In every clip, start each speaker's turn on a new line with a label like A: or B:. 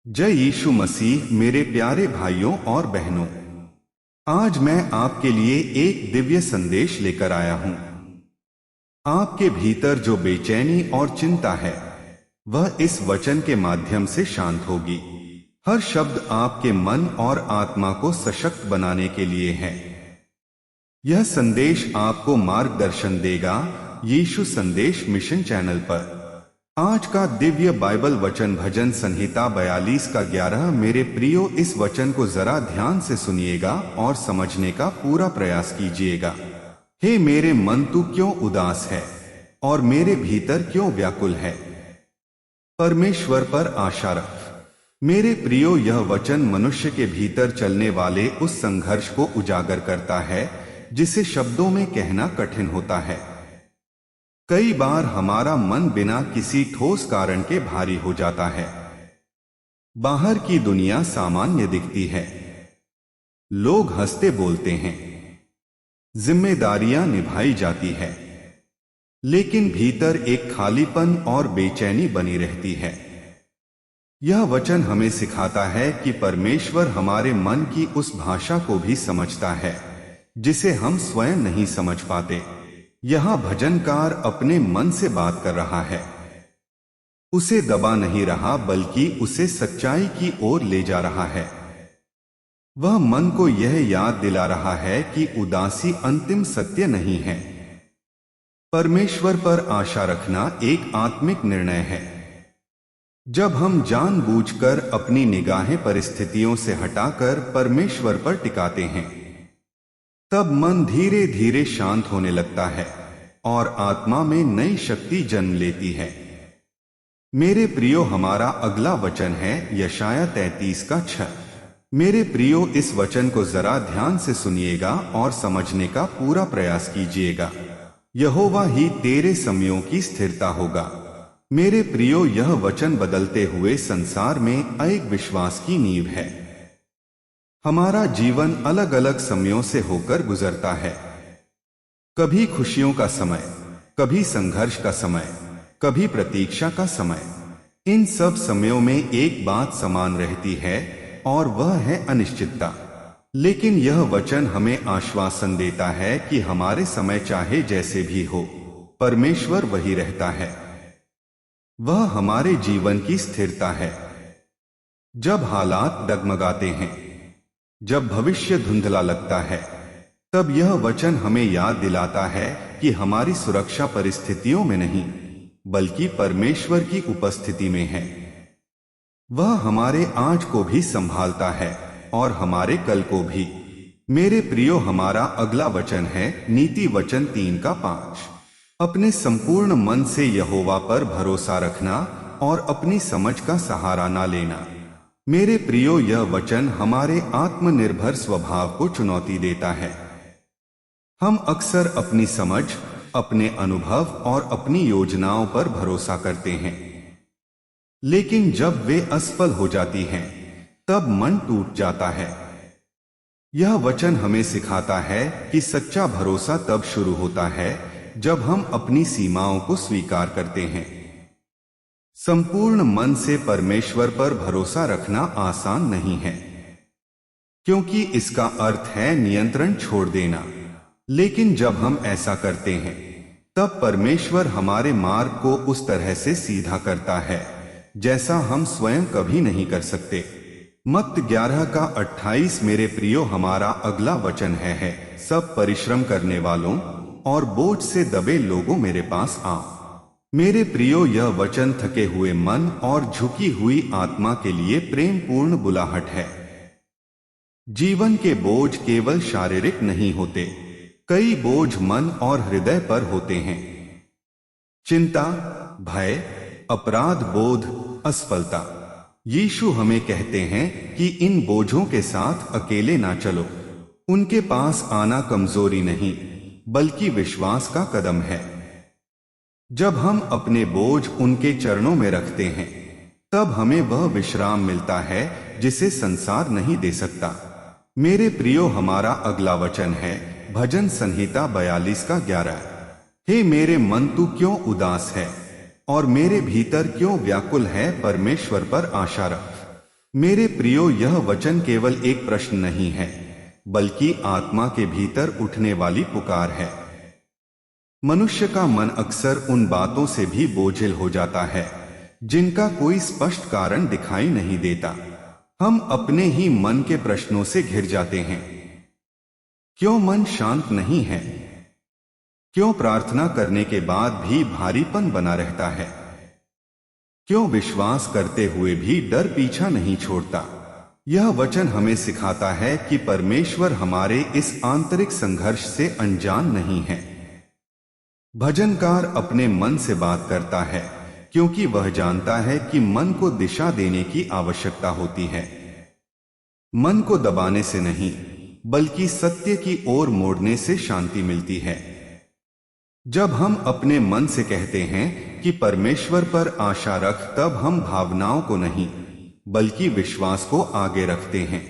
A: जय यीशु मसीह। मेरे प्यारे भाइयों और बहनों, आज मैं आपके लिए एक दिव्य संदेश लेकर आया हूं। आपके भीतर जो बेचैनी और चिंता है, वह इस वचन के माध्यम से शांत होगी। हर शब्द आपके मन और आत्मा को सशक्त बनाने के लिए है। यह संदेश आपको मार्गदर्शन देगा यीशु संदेश मिशन चैनल पर। आज का दिव्य बाइबल वचन भजन संहिता 42 का 11। मेरे प्रियो, इस वचन को जरा ध्यान से सुनिएगा और समझने का पूरा प्रयास कीजिएगा। हे मेरे मन, तू क्यों उदास है और मेरे भीतर क्यों व्याकुल है? परमेश्वर पर आशा रख। मेरे प्रियो, यह वचन मनुष्य के भीतर चलने वाले उस संघर्ष को उजागर करता है जिसे शब्दों में कहना कठिन होता है। कई बार हमारा मन बिना किसी ठोस कारण के भारी हो जाता है। बाहर की दुनिया सामान्य दिखती है, लोग हंसते बोलते हैं, जिम्मेदारियां निभाई जाती है, लेकिन भीतर एक खालीपन और बेचैनी बनी रहती है। यह वचन हमें सिखाता है कि परमेश्वर हमारे मन की उस भाषा को भी समझता है जिसे हम स्वयं नहीं समझ पाते। यहां भजनकार अपने मन से बात कर रहा है, उसे दबा नहीं रहा बल्कि उसे सच्चाई की ओर ले जा रहा है। वह मन को यह याद दिला रहा है कि उदासी अंतिम सत्य नहीं है। परमेश्वर पर आशा रखना एक आत्मिक निर्णय है। जब हम जानबूझकर अपनी निगाहें परिस्थितियों से हटाकर परमेश्वर पर टिकाते हैं, तब मन धीरे धीरे शांत होने लगता है और आत्मा में नई शक्ति जन्म लेती है। मेरे प्रियो, हमारा अगला वचन है यशाया 33 का 6। मेरे प्रियो, इस वचन को जरा ध्यान से सुनिएगा और समझने का पूरा प्रयास कीजिएगा। यहोवा ही तेरे समयों की स्थिरता होगा। मेरे प्रियो, यह वचन बदलते हुए संसार में एक विश्वास की नींव है। हमारा जीवन अलग अलग समयों से होकर गुजरता है। कभी खुशियों का समय, कभी संघर्ष का समय, कभी प्रतीक्षा का समय। इन सब समयों में एक बात समान रहती है और वह है अनिश्चितता। लेकिन यह वचन हमें आश्वासन देता है कि हमारे समय चाहे जैसे भी हो, परमेश्वर वही रहता है। वह हमारे जीवन की स्थिरता है। जब हालात डगमगाते हैं, जब भविष्य धुंधला लगता है, तब यह वचन हमें याद दिलाता है कि हमारी सुरक्षा परिस्थितियों में नहीं, बल्कि परमेश्वर की उपस्थिति में है। वह हमारे आज को भी संभालता है और हमारे कल को भी। मेरे प्रियो, हमारा अगला वचन है नीति वचन 3 का 5। अपने संपूर्ण मन से यहोवा पर भरोसा रखना और अपनी समझ का सहारा ना लेना। मेरे प्रियो, यह वचन हमारे आत्मनिर्भर स्वभाव को चुनौती देता है। हम अक्सर अपनी समझ, अपने अनुभव और अपनी योजनाओं पर भरोसा करते हैं, लेकिन जब वे असफल हो जाती हैं, तब मन टूट जाता है। यह वचन हमें सिखाता है कि सच्चा भरोसा तब शुरू होता है जब हम अपनी सीमाओं को स्वीकार करते हैं। संपूर्ण मन से परमेश्वर पर भरोसा रखना आसान नहीं है, क्योंकि इसका अर्थ है नियंत्रण छोड़ देना। लेकिन जब हम ऐसा करते हैं, तब परमेश्वर हमारे मार्ग को उस तरह से सीधा करता है जैसा हम स्वयं कभी नहीं कर सकते। मत्ती 11 का 28। मेरे प्रियो, हमारा अगला वचन है सब परिश्रम करने वालों और बोझ से दबे लोगों, मेरे पास आओ। मेरे प्रियो, यह वचन थके हुए मन और झुकी हुई आत्मा के लिए प्रेम पूर्ण बुलाहट है। जीवन के बोझ केवल शारीरिक नहीं होते, कई बोझ मन और हृदय पर होते हैं। चिंता, भय, अपराध बोध, असफलता। यीशु हमें कहते हैं कि इन बोझों के साथ अकेले ना चलो। उनके पास आना कमजोरी नहीं, बल्कि विश्वास का कदम है। जब हम अपने बोझ उनके चरणों में रखते हैं, तब हमें वह विश्राम मिलता है जिसे संसार नहीं दे सकता। मेरे प्रियो, हमारा अगला वचन है भजन संहिता 42 का 11। हे मेरे मन, तू क्यों उदास है और मेरे भीतर क्यों व्याकुल है? परमेश्वर पर आशा रख। मेरे प्रियो, यह वचन केवल एक प्रश्न नहीं है, बल्कि आत्मा के भीतर उठने वाली पुकार है। मनुष्य का मन अक्सर उन बातों से भी बोझिल हो जाता है जिनका कोई स्पष्ट कारण दिखाई नहीं देता। हम अपने ही मन के प्रश्नों से घिर जाते हैं। क्यों मन शांत नहीं है? क्यों प्रार्थना करने के बाद भी भारीपन बना रहता है? क्यों विश्वास करते हुए भी डर पीछा नहीं छोड़ता? यह वचन हमें सिखाता है कि परमेश्वर हमारे इस आंतरिक संघर्ष से अनजान नहीं है। भजनकार अपने मन से बात करता है क्योंकि वह जानता है कि मन को दिशा देने की आवश्यकता होती है। मन को दबाने से नहीं, बल्कि सत्य की ओर मोड़ने से शांति मिलती है। जब हम अपने मन से कहते हैं कि परमेश्वर पर आशा रख, तब हम भावनाओं को नहीं, बल्कि विश्वास को आगे रखते हैं।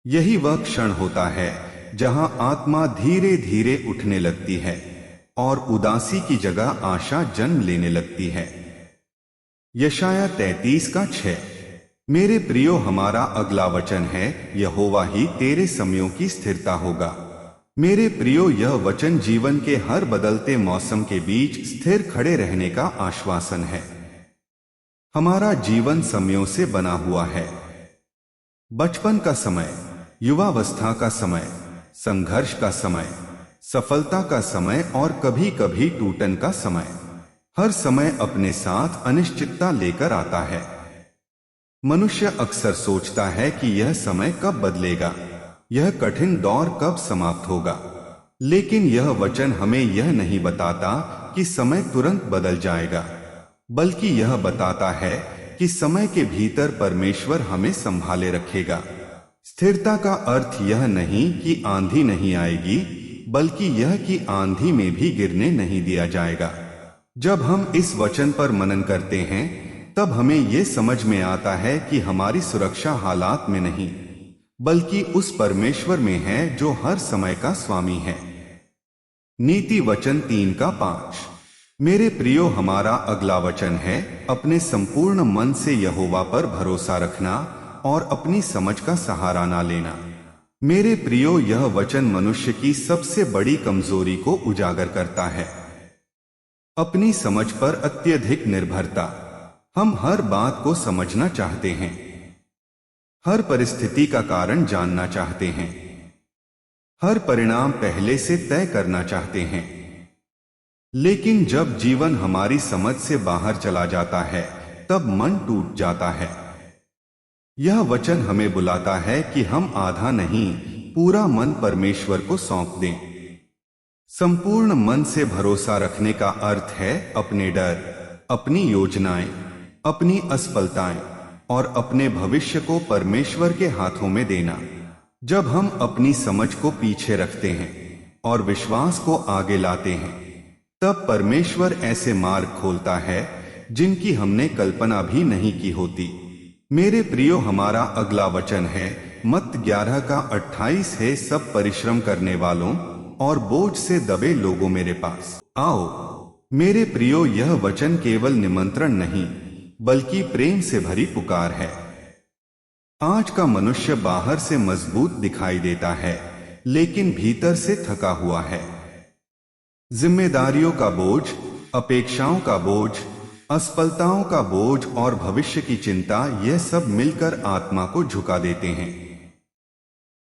A: यही वह क्षण होता है जहां आत्मा धीरे धीरे उठने लगती है और उदासी की जगह आशा जन्म लेने लगती है। यशाया 33:6। मेरे प्रियो, हमारा अगला वचन है, यहोवा ही तेरे समयों की स्थिरता होगा। मेरे प्रियो, यह वचन जीवन के हर बदलते मौसम के बीच स्थिर खड़े रहने का आश्वासन है। हमारा जीवन समयों से बना हुआ है। बचपन का समय, युवावस्था का समय, संघर्ष का समय, सफलता का समय और कभी कभी टूटन का समय। हर समय अपने साथ अनिश्चितता लेकर आता है। मनुष्य अक्सर सोचता है कि यह समय कब बदलेगा, यह कठिन दौर कब समाप्त होगा। लेकिन यह वचन हमें यह नहीं बताता कि समय तुरंत बदल जाएगा, बल्कि यह बताता है कि समय के भीतर परमेश्वर हमें संभाले रखेगा। स्थिरता का अर्थ यह नहीं कि आंधी नहीं आएगी, बल्कि यह कि आंधी में भी गिरने नहीं दिया जाएगा। जब हम इस वचन पर मनन करते हैं, तब हमें यह समझ में आता है कि हमारी सुरक्षा हालात में नहीं, बल्कि उस परमेश्वर में है जो हर समय का स्वामी है। नीति वचन 3:5। मेरे प्रियो, हमारा अगला वचन है, अपने संपूर्ण मन से यहोवा पर भरोसा रखना और अपनी समझ का सहारा ना लेना। मेरे प्रियो, यह वचन मनुष्य की सबसे बड़ी कमजोरी को उजागर करता है, अपनी समझ पर अत्यधिक निर्भरता। हम हर बात को समझना चाहते हैं, हर परिस्थिति का कारण जानना चाहते हैं, हर परिणाम पहले से तय करना चाहते हैं। लेकिन जब जीवन हमारी समझ से बाहर चला जाता है, तब मन टूट जाता है। यह वचन हमें बुलाता है कि हम आधा नहीं, पूरा मन परमेश्वर को सौंप दें। संपूर्ण मन से भरोसा रखने का अर्थ है अपने डर, अपनी योजनाएं, अपनी असफलताएं और अपने भविष्य को परमेश्वर के हाथों में देना। जब हम अपनी समझ को पीछे रखते हैं और विश्वास को आगे लाते हैं, तब परमेश्वर ऐसे मार्ग खोलता है जिनकी हमने कल्पना भी नहीं की होती। मेरे प्रियो, हमारा अगला वचन है, मत्ती 11:28 है, सब परिश्रम करने वालों और बोझ से दबे लोगों मेरे पास आओ। मेरे प्रियो, यह वचन केवल निमंत्रण नहीं, बल्कि प्रेम से भरी पुकार है। आज का मनुष्य बाहर से मजबूत दिखाई देता है, लेकिन भीतर से थका हुआ है। जिम्मेदारियों का बोझ, अपेक्षाओं का बोझ, असफलताओं का बोझ और भविष्य की चिंता, यह सब मिलकर आत्मा को झुका देते हैं।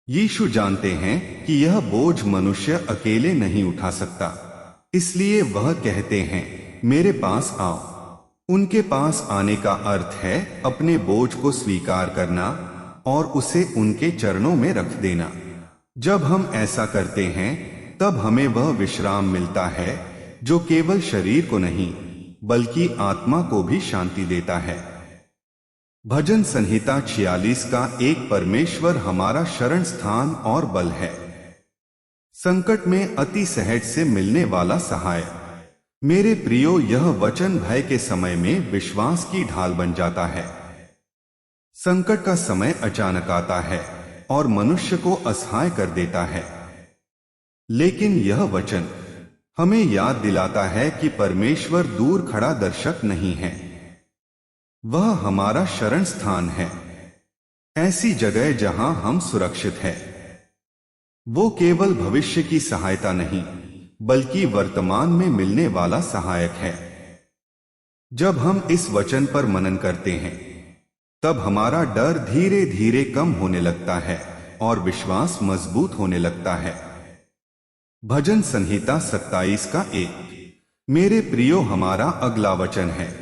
A: यीशु जानते हैं कि यह बोझ मनुष्य अकेले नहीं उठा सकता, इसलिए वह कहते हैं, मेरे पास आओ। उनके पास आने का अर्थ है अपने बोझ को स्वीकार करना और उसे उनके चरणों में रख देना। जब हम ऐसा करते हैं, तब हमें वह विश्राम मिलता है जो केवल शरीर को नहीं, बल्कि आत्मा को भी शांति देता है। भजन संहिता 46:1। परमेश्वर हमारा शरण स्थान और बल है, संकट में अति सहज से मिलने वाला सहाय। मेरे प्रियो, यह वचन भय के समय में विश्वास की ढाल बन जाता है। संकट का समय अचानक आता है और मनुष्य को असहाय कर देता है, लेकिन यह वचन हमें याद दिलाता है कि परमेश्वर दूर खड़ा दर्शक नहीं है, वह हमारा शरण स्थान है। ऐसी जगह जहां हम सुरक्षित हैं। वो केवल भविष्य की सहायता नहीं, बल्कि वर्तमान में मिलने वाला सहायक है। जब हम इस वचन पर मनन करते हैं, तब हमारा डर धीरे धीरे कम होने लगता है और विश्वास मजबूत होने लगता है। भजन संहिता 27 का 1। मेरे प्रियो, हमारा अगला वचन है।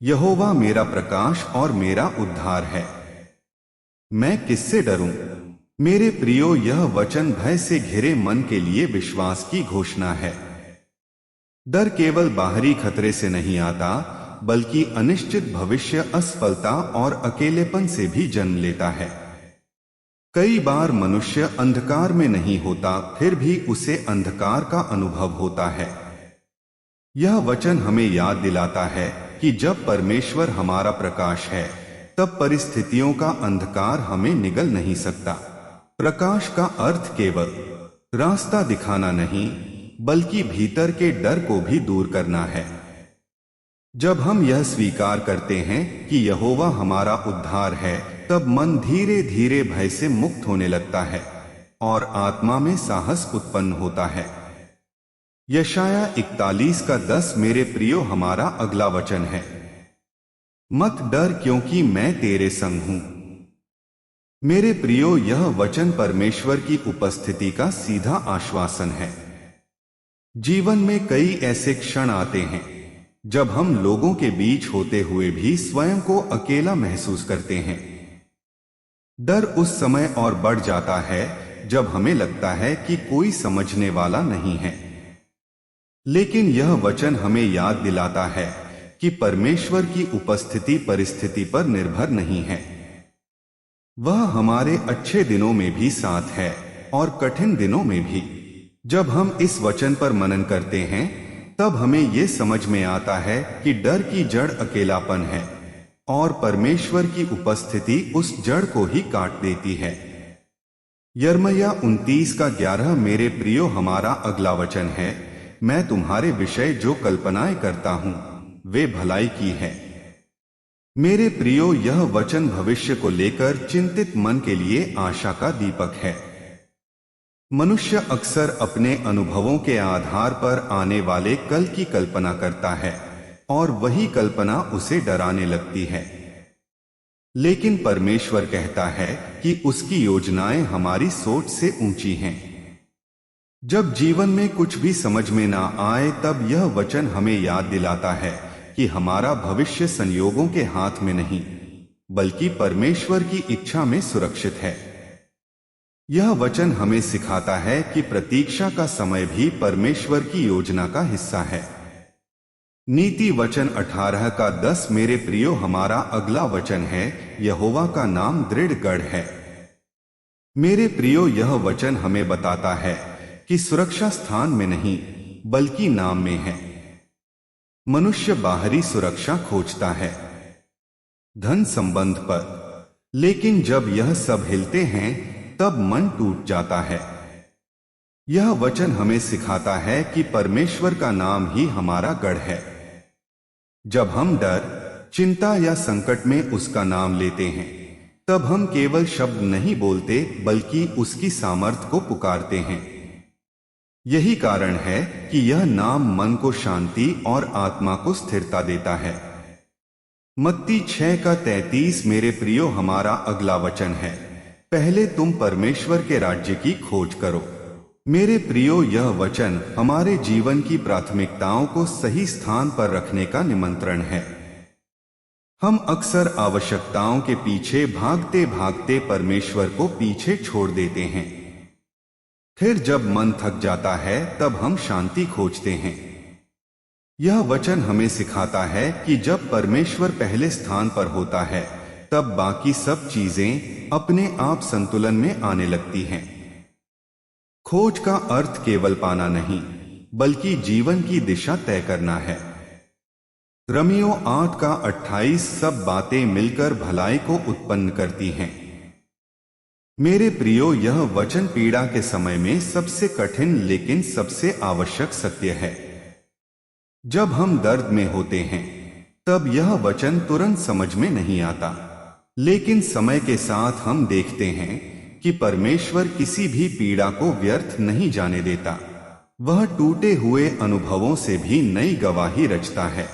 A: यहोवा मेरा प्रकाश और मेरा उद्धार है, मैं किससे डरूं? मेरे प्रियो, यह वचन भय से घिरे मन के लिए विश्वास की घोषणा है। डर केवल बाहरी खतरे से नहीं आता, बल्कि अनिश्चित भविष्य, असफलता और अकेलेपन से भी जन्म लेता है। कई बार मनुष्य अंधकार में नहीं होता, फिर भी उसे अंधकार का अनुभव होता है। यह वचन हमें याद दिलाता है कि जब परमेश्वर हमारा प्रकाश है, तब परिस्थितियों का अंधकार हमें निगल नहीं सकता। प्रकाश का अर्थ केवल रास्ता दिखाना नहीं, बल्कि भीतर के डर को भी दूर करना है। जब हम यह स्वीकार करते हैं कि यहोवा हमारा उद्धार है, तब मन धीरे धीरे भय से मुक्त होने लगता है और आत्मा में साहस उत्पन्न होता है। यशाया 41 का 10। मेरे प्रियो, हमारा अगला वचन है। मत डर, क्योंकि मैं तेरे संग हूं। मेरे प्रियो, यह वचन परमेश्वर की उपस्थिति का सीधा आश्वासन है। जीवन में कई ऐसे क्षण आते हैं जब हम लोगों के बीच होते हुए भी स्वयं को अकेला महसूस करते हैं। डर उस समय और बढ़ जाता है जब हमें लगता है कि कोई समझने वाला नहीं है। लेकिन यह वचन हमें याद दिलाता है कि परमेश्वर की उपस्थिति परिस्थिति पर निर्भर नहीं है। वह हमारे अच्छे दिनों में भी साथ है और कठिन दिनों में भी। जब हम इस वचन पर मनन करते हैं, तब हमें यह समझ में आता है कि डर की जड़ अकेलापन है और परमेश्वर की उपस्थिति उस जड़ को ही काट देती है। यिर्मयाह 29 का 11। मेरे प्रियो, हमारा अगला वचन है। मैं तुम्हारे विषय जो कल्पनाएं करता हूं, वे भलाई की है। मेरे प्रियो, यह वचन भविष्य को लेकर चिंतित मन के लिए आशा का दीपक है। मनुष्य अक्सर अपने अनुभवों के आधार पर आने वाले कल की कल्पना करता है और वही कल्पना उसे डराने लगती है। लेकिन परमेश्वर कहता है कि उसकी योजनाएं हमारी सोच से ऊंची हैं। जब जीवन में कुछ भी समझ में ना आए, तब यह वचन हमें याद दिलाता है कि हमारा भविष्य संयोगों के हाथ में नहीं, बल्कि परमेश्वर की इच्छा में सुरक्षित है। यह वचन हमें सिखाता है कि प्रतीक्षा का समय भी परमेश्वर की योजना का हिस्सा है। नीति वचन 18 का 10। मेरे प्रियो, हमारा अगला वचन है। यहोवा का नाम दृढ़ गढ़ है। मेरे प्रियो, यह वचन हमें बताता है कि सुरक्षा स्थान में नहीं, बल्कि नाम में है। मनुष्य बाहरी सुरक्षा खोजता है, धन संबंध पर, लेकिन जब यह सब हिलते हैं, तब मन टूट जाता है। यह वचन हमें सिखाता है कि परमेश्वर का नाम ही हमारा गढ़ है। जब हम डर, चिंता या संकट में उसका नाम लेते हैं, तब हम केवल शब्द नहीं बोलते, बल्कि उसकी सामर्थ को पुकारते हैं। यही कारण है कि यह नाम मन को शांति और आत्मा को स्थिरता देता है। मत्ती 6 का 33। मेरे प्रियो, हमारा अगला वचन है। पहले तुम परमेश्वर के राज्य की खोज करो। मेरे प्रियो, यह वचन हमारे जीवन की प्राथमिकताओं को सही स्थान पर रखने का निमंत्रण है। हम अक्सर आवश्यकताओं के पीछे भागते भागते परमेश्वर को पीछे छोड़ देते हैं। फिर जब मन थक जाता है, तब हम शांति खोजते हैं। यह वचन हमें सिखाता है कि जब परमेश्वर पहले स्थान पर होता है, तब बाकी सब चीजें अपने आप संतुलन में आने लगती हैं। खोज का अर्थ केवल पाना नहीं, बल्कि जीवन की दिशा तय करना है। रोमियो 8 का 28। सब बातें मिलकर भलाई को उत्पन्न करती हैं। मेरे प्रियो, यह वचन पीड़ा के समय में सबसे कठिन लेकिन सबसे आवश्यक सत्य है। जब हम दर्द में होते हैं, तब यह वचन तुरंत समझ में नहीं आता। लेकिन समय के साथ हम देखते हैं कि परमेश्वर किसी भी पीड़ा को व्यर्थ नहीं जाने देता। वह टूटे हुए अनुभवों से भी नई गवाही रचता है।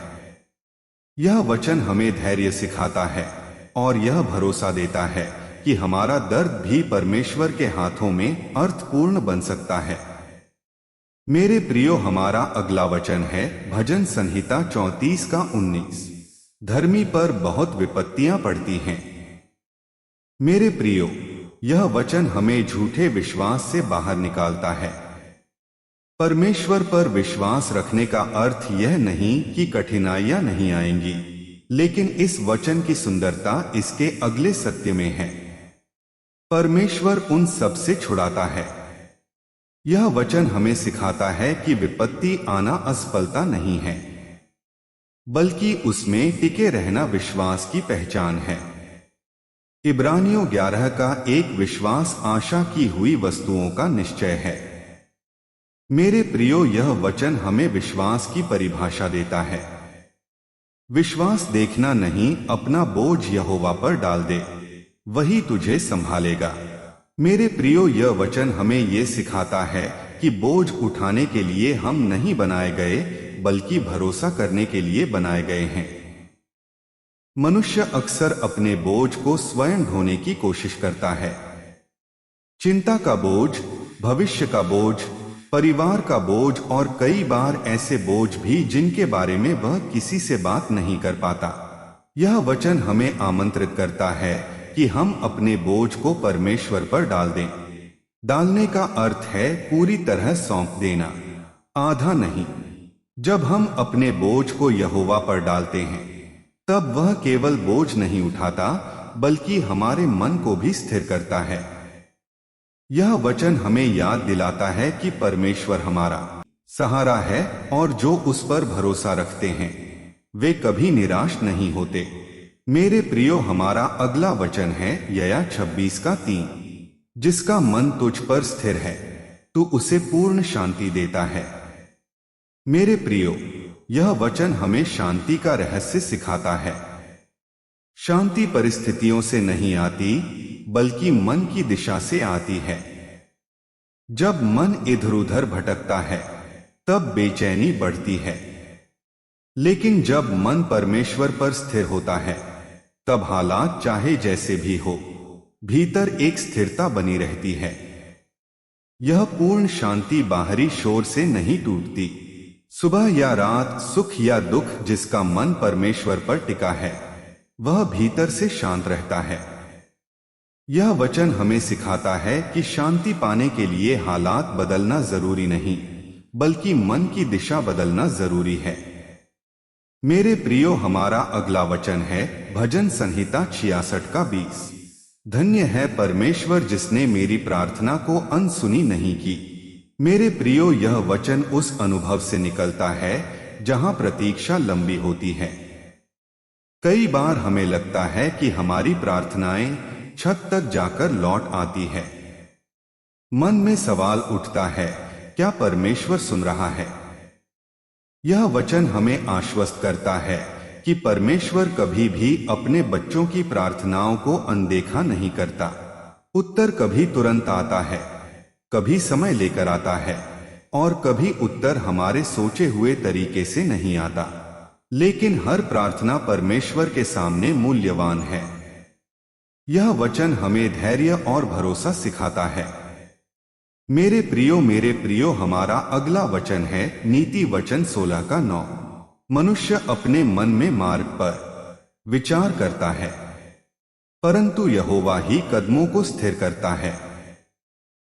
A: यह वचन हमें धैर्य सिखाता है और यह भरोसा देता है कि हमारा दर्द भी परमेश्वर के हाथों में अर्थपूर्ण बन सकता है। मेरे प्रियो, हमारा अगला वचन है भजन संहिता 34 का 19। धर्मी पर बहुत विपत्तियां पड़ती हैं। मेरे प्रियो, यह वचन हमें झूठे विश्वास से बाहर निकालता है। परमेश्वर पर विश्वास रखने का अर्थ यह नहीं कि कठिनाइयां नहीं आएंगी, लेकिन इस वचन की सुंदरता इसके अगले सत्य में है। परमेश्वर उन सब से छुड़ाता है। यह वचन हमें सिखाता है कि विपत्ति आना असफलता नहीं है, बल्कि उसमें टिके रहना विश्वास की पहचान है। इब्रानियों 11 का 1 विश्वास आशा की हुई वस्तुओं का निश्चय है। मेरे प्रियो, यह वचन हमें विश्वास की परिभाषा देता है। विश्वास देखना नहीं, अपना बोझ यहोवा पर डाल दे, वही तुझे संभालेगा। मेरे प्रियो, यह वचन हमें यह सिखाता है कि बोझ उठाने के लिए हम नहीं बनाए गए, बल्कि भरोसा करने के लिए बनाए गए हैं। मनुष्य अक्सर अपने बोझ को स्वयं ढोने की कोशिश करता है। चिंता का बोझ, भविष्य का बोझ, परिवार का बोझ और कई बार ऐसे बोझ भी जिनके बारे में वह किसी से बात नहीं कर पाता। यह वचन हमें आमंत्रित करता है कि हम अपने बोझ को परमेश्वर पर डाल दें। डालने का अर्थ है पूरी तरह सौंप देना, आधा नहीं। जब हम अपने बोझ को यहोवा पर डालते हैं, तब वह केवल बोझ नहीं उठाता, बल्कि हमारे मन को भी स्थिर करता है। यह वचन हमें याद दिलाता है कि परमेश्वर हमारा सहारा है और जो उस पर भरोसा रखते हैं वे कभी निराश नहीं होते। मेरे प्रियो, हमारा अगला वचन है यशायाह 26 का 3। जिसका मन तुझ पर स्थिर है, तू उसे पूर्ण शांति देता है। मेरे प्रियो, यह वचन हमें शांति का रहस्य सिखाता है। शांति परिस्थितियों से नहीं आती, बल्कि मन की दिशा से आती है। जब मन इधर उधर भटकता है, तब बेचैनी बढ़ती है, लेकिन जब मन परमेश्वर पर स्थिर होता है, तब हालात चाहे जैसे भी हो, भीतर एक स्थिरता बनी रहती है। यह पूर्ण शांति बाहरी शोर से नहीं टूटती। सुबह या रात, सुख या दुख, जिसका मन परमेश्वर पर टिका है, वह भीतर से शांत रहता है। यह वचन हमें सिखाता है कि शांति पाने के लिए हालात बदलना जरूरी नहीं, बल्कि मन की दिशा बदलना जरूरी है। मेरे प्रियो, हमारा अगला वचन है भजन संहिता 66 का 20। धन्य है परमेश्वर जिसने मेरी प्रार्थना को अनसुनी नहीं की। मेरे प्रियो, यह वचन उस अनुभव से निकलता है जहां प्रतीक्षा लंबी होती है। कई बार हमें लगता है कि हमारी प्रार्थनाएं छत तक जाकर लौट आती है। मन में सवाल उठता है, क्या परमेश्वर सुन रहा है? यह वचन हमें आश्वस्त करता है कि परमेश्वर कभी भी अपने बच्चों की प्रार्थनाओं को अनदेखा नहीं करता। उत्तर कभी तुरंत आता है, कभी समय लेकर आता है, और कभी उत्तर हमारे सोचे हुए तरीके से नहीं आता। लेकिन हर प्रार्थना परमेश्वर के सामने मूल्यवान है। यह वचन हमें धैर्य और भरोसा सिखाता है। मेरे प्रियो, हमारा अगला वचन है नीति वचन 16 का 9। मनुष्य अपने मन में मार्ग पर विचार करता है, परंतु यहोवा ही कदमों को स्थिर करता है।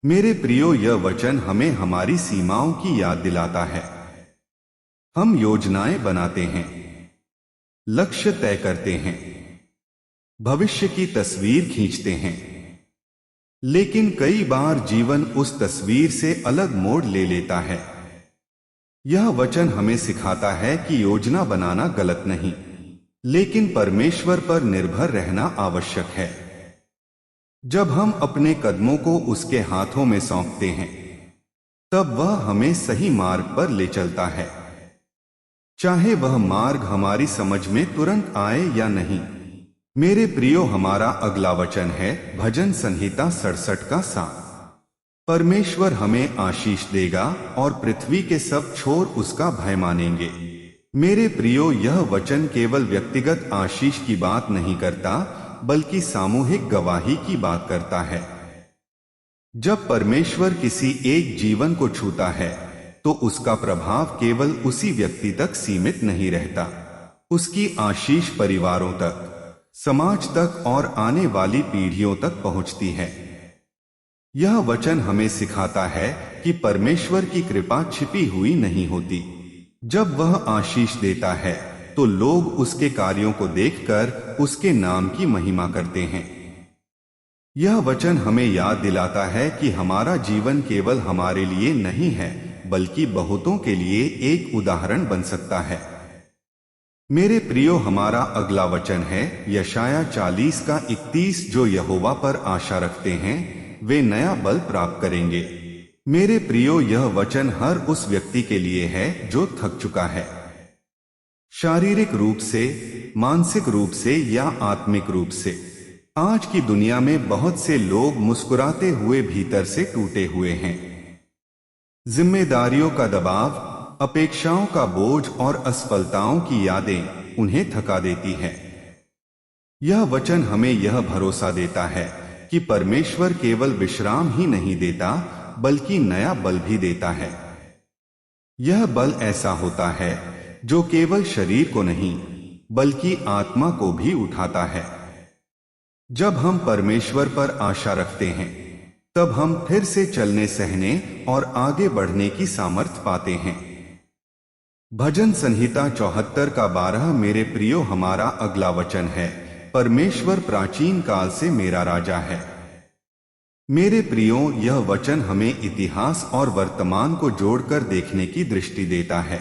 A: मेरे प्रियो, यह वचन हमें हमारी सीमाओं की याद दिलाता है। हम योजनाएं बनाते हैं, लक्ष्य तय करते हैं, भविष्य की तस्वीर खींचते हैं, लेकिन कई बार जीवन उस तस्वीर से अलग मोड़ ले लेता है। यह वचन हमें सिखाता है कि योजना बनाना गलत नहीं, लेकिन परमेश्वर पर निर्भर रहना आवश्यक है। जब हम अपने कदमों को उसके हाथों में सौंपते हैं, तब वह हमें सही मार्ग पर ले चलता है, चाहे वह मार्ग हमारी समझ में तुरंत आए या नहीं। मेरे प्रियो, हमारा अगला वचन है भजन संहिता 67 का 7। परमेश्वर हमें आशीष देगा और पृथ्वी के सब छोर उसका भय मानेंगे। मेरे प्रियो, यह वचन केवल व्यक्तिगत आशीष की बात नहीं करता, बल्कि सामूहिक गवाही की बात करता है। जब परमेश्वर किसी एक जीवन को छूता है, तो उसका प्रभाव केवल उसी व्यक्ति तक सीमित नहीं रहता। उसकी आशीष परिवारों तक, समाज तक और आने वाली पीढ़ियों तक पहुंचती है। यह वचन हमें सिखाता है कि परमेश्वर की कृपा छिपी हुई नहीं होती। जब वह आशीष देता है, तो लोग उसके कार्यों को देखकर उसके नाम की महिमा करते हैं। यह वचन हमें याद दिलाता है कि हमारा जीवन केवल हमारे लिए नहीं है, बल्कि बहुतों के लिए एक उदाहरण बन सकता है। मेरे प्रियो, हमारा अगला वचन है यशाया 40 का 31। जो यहोवा पर आशा रखते हैं, वे नया बल प्राप्त करेंगे। मेरे प्रियो, यह वचन हर उस व्यक्ति के लिए है जो थक चुका है, शारीरिक रूप से, मानसिक रूप से या आत्मिक रूप से। आज की दुनिया में बहुत से लोग मुस्कुराते हुए भीतर से टूटे हुए हैं। जिम्मेदारियों का दबाव, अपेक्षाओं का बोझ और असफलताओं की यादें उन्हें थका देती है। यह वचन हमें यह भरोसा देता है कि परमेश्वर केवल विश्राम ही नहीं देता, बल्कि नया बल भी देता है। यह बल ऐसा होता है जो केवल शरीर को नहीं, बल्कि आत्मा को भी उठाता है। जब हम परमेश्वर पर आशा रखते हैं, तब हम फिर से चलने, सहने और आगे बढ़ने की सामर्थ्य पाते हैं। भजन संहिता 74 का 12। मेरे प्रियो, हमारा अगला वचन है परमेश्वर प्राचीन काल से मेरा राजा है। मेरे प्रियो, यह वचन हमें इतिहास और वर्तमान को जोड़कर देखने की दृष्टि देता है।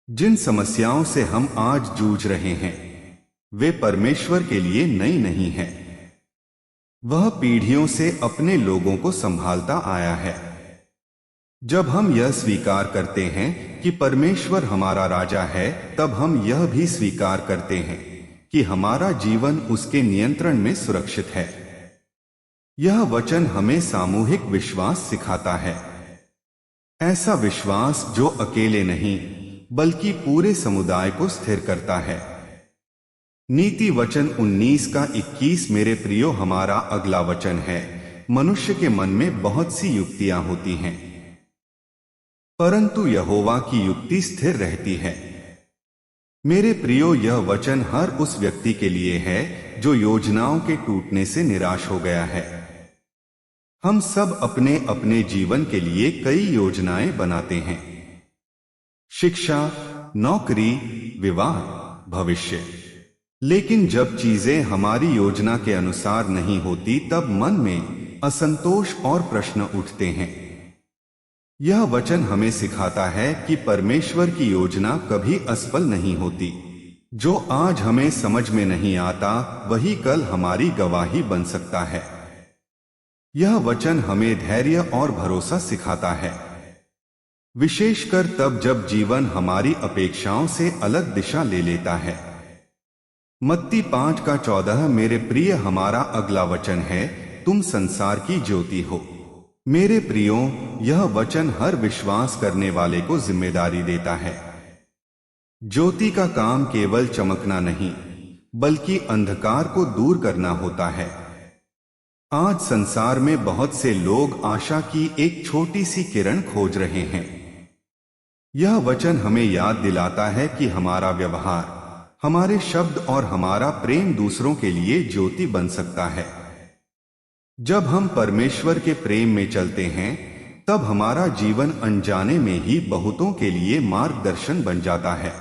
A: जिन समस्याओं से हम आज जूझ रहे हैं, वे परमेश्वर के लिए नई नहीं है। वह पीढ़ियों से अपने लोगों को संभालता आया है। जब हम यह स्वीकार करते हैं कि परमेश्वर हमारा राजा है, तब हम यह भी स्वीकार करते हैं कि हमारा जीवन उसके नियंत्रण में सुरक्षित है। यह वचन हमें सामूहिक विश्वास सिखाता है, ऐसा विश्वास जो अकेले नहीं, बल्कि पूरे समुदाय को स्थिर करता है। नीति वचन 19 का 21। मेरे प्रियो, हमारा अगला वचन है मनुष्य के मन में बहुत सी युक्तियां होती हैं, परंतु यहोवा की युक्ति स्थिर रहती है। मेरे प्रियो, यह वचन हर उस व्यक्ति के लिए है जो योजनाओं के टूटने से निराश हो गया है। हम सब अपने अपने जीवन के लिए कई योजनाएं बनाते हैं, शिक्षा, नौकरी, विवाह, भविष्य। लेकिन जब चीजें हमारी योजना के अनुसार नहीं होती, तब मन में असंतोष और प्रश्न उठते हैं। यह वचन हमें सिखाता है कि परमेश्वर की योजना कभी असफल नहीं होती। जो आज हमें समझ में नहीं आता, वही कल हमारी गवाही बन सकता है। यह वचन हमें धैर्य और भरोसा सिखाता है, विशेषकर तब जब जीवन हमारी अपेक्षाओं से अलग दिशा ले लेता है। मत्ती 5 का 14। मेरे प्रिय, हमारा अगला वचन है तुम संसार की ज्योति हो। मेरे प्रियो, यह वचन हर विश्वास करने वाले को जिम्मेदारी देता है। ज्योति का काम केवल चमकना नहीं, बल्कि अंधकार को दूर करना होता है। आज संसार में बहुत से लोग आशा की एक छोटी सी किरण खोज रहे हैं। यह वचन हमें याद दिलाता है कि हमारा व्यवहार, हमारे शब्द और हमारा प्रेम दूसरों के लिए ज्योति बन सकता है। जब हम परमेश्वर के प्रेम में चलते हैं, तब हमारा जीवन अनजाने में ही बहुतों के लिए मार्गदर्शन बन जाता है।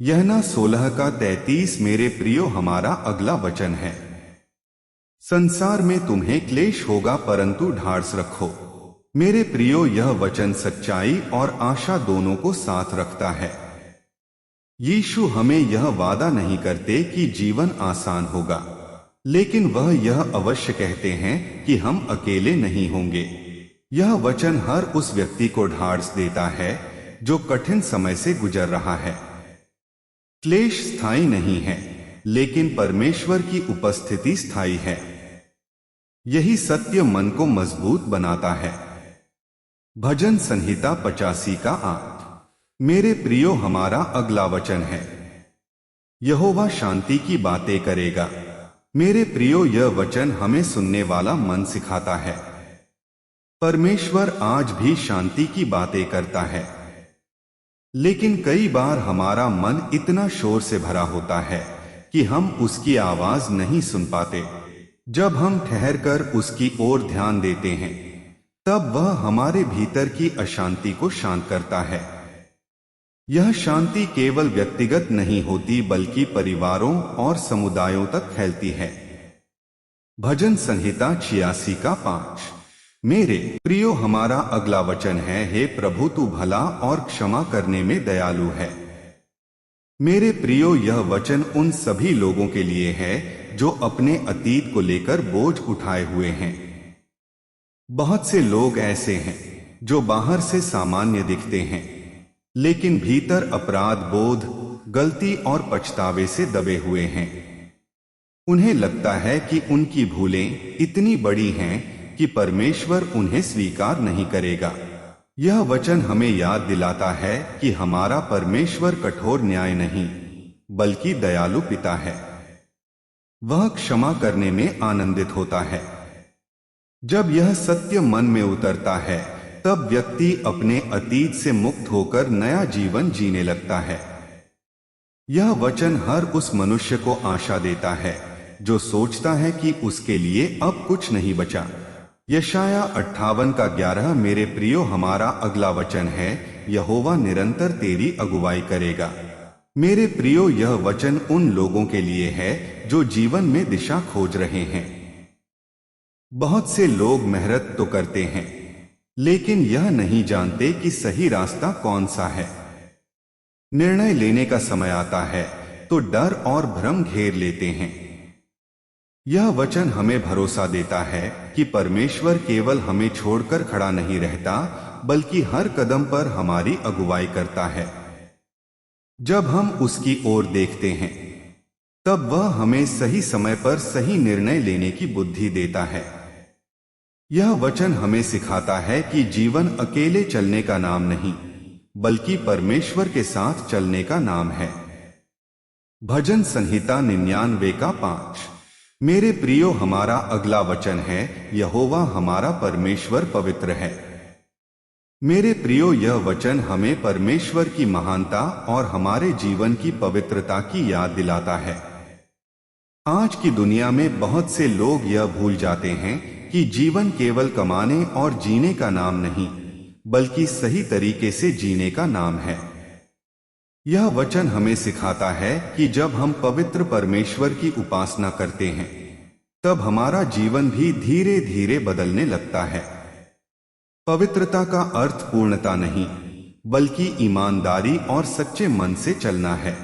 A: यहना 16 का 33। मेरे प्रियो, हमारा अगला वचन है संसार में तुम्हें क्लेश होगा, परंतु ढाढ़स रखो। मेरे प्रियो, यह वचन सच्चाई और आशा दोनों को साथ रखता है। यीशु हमें यह वादा नहीं करते कि जीवन आसान होगा, लेकिन वह यह अवश्य कहते हैं कि हम अकेले नहीं होंगे। यह वचन हर उस व्यक्ति को ढाढ़स देता है जो कठिन समय से गुजर रहा है। क्लेश स्थायी नहीं है, लेकिन परमेश्वर की उपस्थिति स्थायी है। यही सत्य मन को मजबूत बनाता है। भजन संहिता 85 का 8। मेरे प्रियो, हमारा अगला वचन है, यहोवा शांति की बातें करेगा। मेरे प्रियो, यह वचन हमें सुनने वाला मन सिखाता है। परमेश्वर आज भी शांति की बातें करता है, लेकिन कई बार हमारा मन इतना शोर से भरा होता है कि हम उसकी आवाज नहीं सुन पाते। जब हम ठहरकर उसकी ओर ध्यान देते हैं, तब वह हमारे भीतर की अशांति को शांत करता है। यह शांति केवल व्यक्तिगत नहीं होती, बल्कि परिवारों और समुदायों तक फैलती है। भजन संहिता 86 का 5। मेरे प्रियो, हमारा अगला वचन है, हे प्रभु तू भला और क्षमा करने में दयालु है। मेरे प्रियो, यह वचन उन सभी लोगों के लिए है जो अपने अतीत को लेकर बोझ उठाए हुए हैं। बहुत से लोग ऐसे हैं जो बाहर से सामान्य दिखते हैं, लेकिन भीतर अपराध बोध, गलती और पछतावे से दबे हुए हैं। उन्हें लगता है कि उनकी भूलें इतनी बड़ी हैं कि परमेश्वर उन्हें स्वीकार नहीं करेगा। यह वचन हमें याद दिलाता है कि हमारा परमेश्वर कठोर न्याय नहीं, बल्कि दयालु पिता है। वह क्षमा करने में आनंदित होता है। जब यह सत्य मन में उतरता है, तब व्यक्ति अपने अतीत से मुक्त होकर नया जीवन जीने लगता है। यह वचन हर उस मनुष्य को आशा देता है जो सोचता है कि उसके लिए अब कुछ नहीं बचा। यशाया 58 का 11। मेरे प्रियो, हमारा अगला वचन है, यहोवा निरंतर तेरी अगुवाई करेगा। मेरे प्रियो, यह वचन उन लोगों के लिए है जो जीवन में दिशा खोज रहे हैं। बहुत से लोग मेहनत तो करते हैं, लेकिन यह नहीं जानते कि सही रास्ता कौन सा है। निर्णय लेने का समय आता है तो डर और भ्रम घेर लेते हैं। यह वचन हमें भरोसा देता है कि परमेश्वर केवल हमें छोड़कर खड़ा नहीं रहता, बल्कि हर कदम पर हमारी अगुवाई करता है। जब हम उसकी ओर देखते हैं, तब वह हमें सही समय पर सही निर्णय लेने की बुद्धि देता है। यह वचन हमें सिखाता है कि जीवन अकेले चलने का नाम नहीं, बल्कि परमेश्वर के साथ चलने का नाम है। भजन संहिता 99 का 5। मेरे प्रियो, हमारा अगला वचन है, यहोवा हमारा परमेश्वर पवित्र है। मेरे प्रियो, यह वचन हमें परमेश्वर की महानता और हमारे जीवन की पवित्रता की याद दिलाता है। आज की दुनिया में बहुत से लोग यह भूल जाते हैं कि जीवन केवल कमाने और जीने का नाम नहीं, बल्कि सही तरीके से जीने का नाम है। यह वचन हमें सिखाता है कि जब हम पवित्र परमेश्वर की उपासना करते हैं, तब हमारा जीवन भी धीरे धीरे बदलने लगता है। पवित्रता का अर्थ पूर्णता नहीं, बल्कि ईमानदारी और सच्चे मन से चलना है।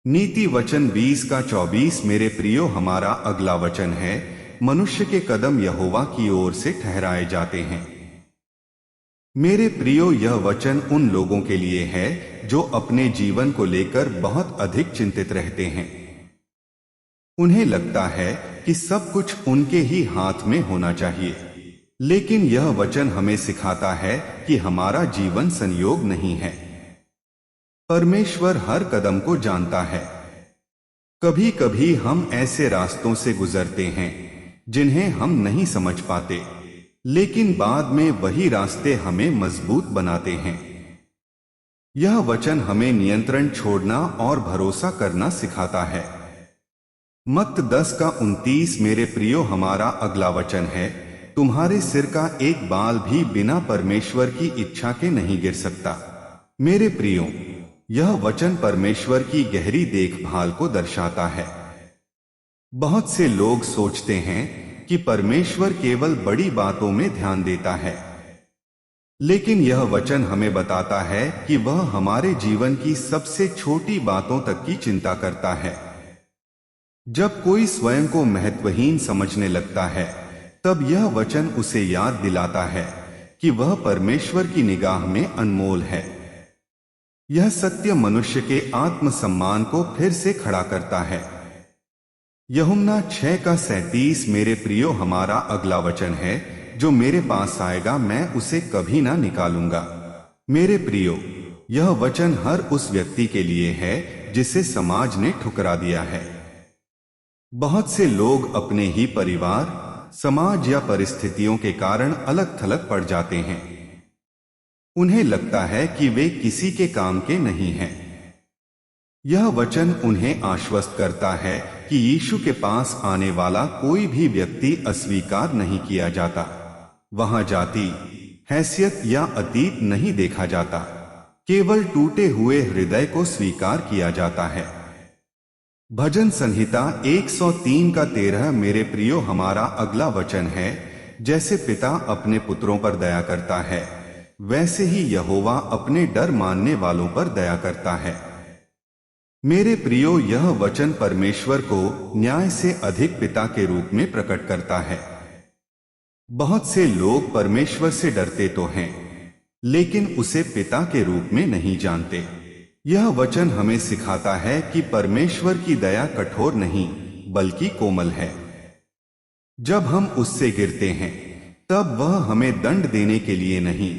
A: नीति वचन 20 का 24। मेरे प्रियो, हमारा अगला वचन है, मनुष्य के कदम यहोवा की ओर से ठहराए जाते हैं। मेरे प्रियो, यह वचन उन लोगों के लिए है जो अपने जीवन को लेकर बहुत अधिक चिंतित रहते हैं। उन्हें लगता है कि सब कुछ उनके ही हाथ में होना चाहिए, लेकिन यह वचन हमें सिखाता है कि हमारा जीवन संयोग नहीं है। परमेश्वर हर कदम को जानता है। कभी कभी हम ऐसे रास्तों से गुजरते हैं जिन्हें हम नहीं समझ पाते, लेकिन बाद में वही रास्ते हमें मजबूत बनाते हैं। यह वचन हमें नियंत्रण छोड़ना और भरोसा करना सिखाता है। मत्ती 10 का 29। मेरे प्रियो, हमारा अगला वचन है, तुम्हारे सिर का एक बाल भी बिना परमेश्वर की इच्छा के नहीं गिर सकता। मेरे प्रियो, यह वचन परमेश्वर की गहरी देखभाल को दर्शाता है। बहुत से लोग सोचते हैं कि परमेश्वर केवल बड़ी बातों में ध्यान देता है, लेकिन यह वचन हमें बताता है कि वह हमारे जीवन की सबसे छोटी बातों तक की चिंता करता है। जब कोई स्वयं को महत्वहीन समझने लगता है, तब यह वचन उसे याद दिलाता है कि वह परमेश्वर की निगाह में अनमोल है। यह सत्य मनुष्य के आत्मसम्मान को फिर से खड़ा करता है। यूहन्ना 6:37 मेरे प्रियो हमारा अगला वचन है, जो मेरे पास आएगा मैं उसे कभी ना निकालूंगा। मेरे प्रियो, यह वचन हर उस व्यक्ति के लिए है जिसे समाज ने ठुकरा दिया है। बहुत से लोग अपने ही परिवार, समाज या परिस्थितियों के कारण अलग थलग पड़ जाते हैं। उन्हें लगता है कि वे किसी के काम के नहीं हैं। यह वचन उन्हें आश्वस्त करता है कि यीशु के पास आने वाला कोई भी व्यक्ति अस्वीकार नहीं किया जाता। वहां जाति, हैसियत या अतीत नहीं देखा जाता, केवल टूटे हुए हृदय को स्वीकार किया जाता है। भजन संहिता 103:13 मेरे प्रियो हमारा अगला वचन है, जैसे पिता अपने पुत्रों पर दया करता है, वैसे ही यहोवा अपने डर मानने वालों पर दया करता है। मेरे प्रियो, यह वचन परमेश्वर को न्याय से अधिक पिता के रूप में प्रकट करता है। बहुत से लोग परमेश्वर से डरते तो हैं, लेकिन उसे पिता के रूप में नहीं जानते। यह वचन हमें सिखाता है कि परमेश्वर की दया कठोर नहीं बल्कि कोमल है। जब हम उससे गिरते हैं तब वह हमें दंड देने के लिए नहीं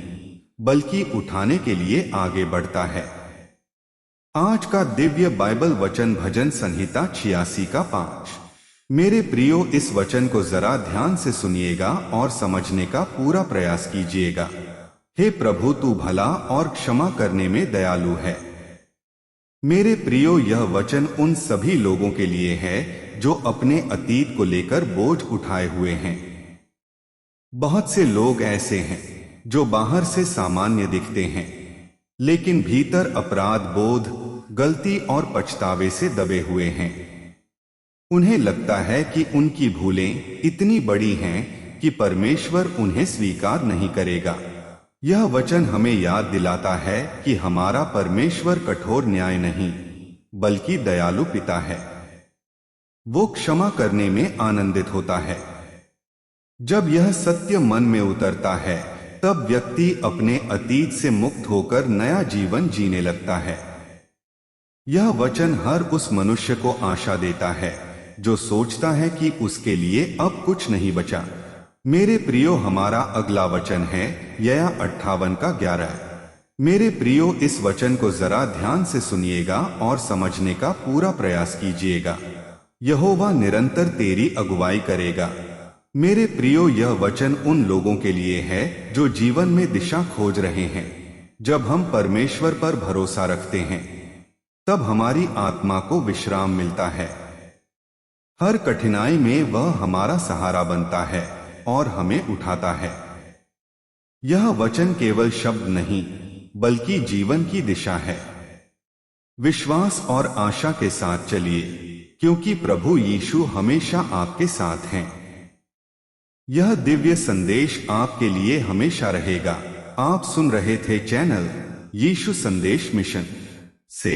A: बल्कि उठाने के लिए आगे बढ़ता है। आज का दिव्य बाइबल वचन भजन संहिता 86:5। मेरे प्रियो, इस वचन को जरा ध्यान से सुनिएगा और समझने का पूरा प्रयास कीजिएगा। हे प्रभु, तू भला और क्षमा करने में दयालु है। मेरे प्रियो, यह वचन उन सभी लोगों के लिए है जो अपने अतीत को लेकर बोझ उठाए हुए हैं। बहुत से लोग ऐसे हैं जो बाहर से सामान्य दिखते हैं, लेकिन भीतर अपराध बोध, गलती और पछतावे से दबे हुए हैं। उन्हें लगता है कि उनकी भूलें इतनी बड़ी हैं कि परमेश्वर उन्हें स्वीकार नहीं करेगा। यह वचन हमें याद दिलाता है कि हमारा परमेश्वर कठोर न्याय नहीं बल्कि दयालु पिता है। वो क्षमा करने में आनंदित होता है। जब यह सत्य मन में उतरता है तब व्यक्ति अपने अतीत से मुक्त होकर नया जीवन जीने लगता है। यह वचन हर उस मनुष्य को आशा देता है जो सोचता है कि उसके लिए अब कुछ नहीं बचा। मेरे प्रियो, हमारा अगला वचन है यशायाह 58:11। मेरे प्रियो, इस वचन को जरा ध्यान से सुनिएगा और समझने का पूरा प्रयास कीजिएगा। यहोवा निरंतर तेरी अगुवाई करेगा। मेरे प्रियो, यह वचन उन लोगों के लिए है जो जीवन में दिशा खोज रहे हैं। जब हम परमेश्वर पर भरोसा रखते हैं तब हमारी आत्मा को विश्राम मिलता है। हर कठिनाई में वह हमारा सहारा बनता है और हमें उठाता है। यह वचन केवल शब्द नहीं बल्कि जीवन की दिशा है। विश्वास और आशा के साथ चलिए, क्योंकि प्रभु यीशु हमेशा आपके साथ हैं। यह दिव्य संदेश आपके लिए हमेशा रहेगा। आप सुन रहे थे चैनल यीशु संदेश मिशन से।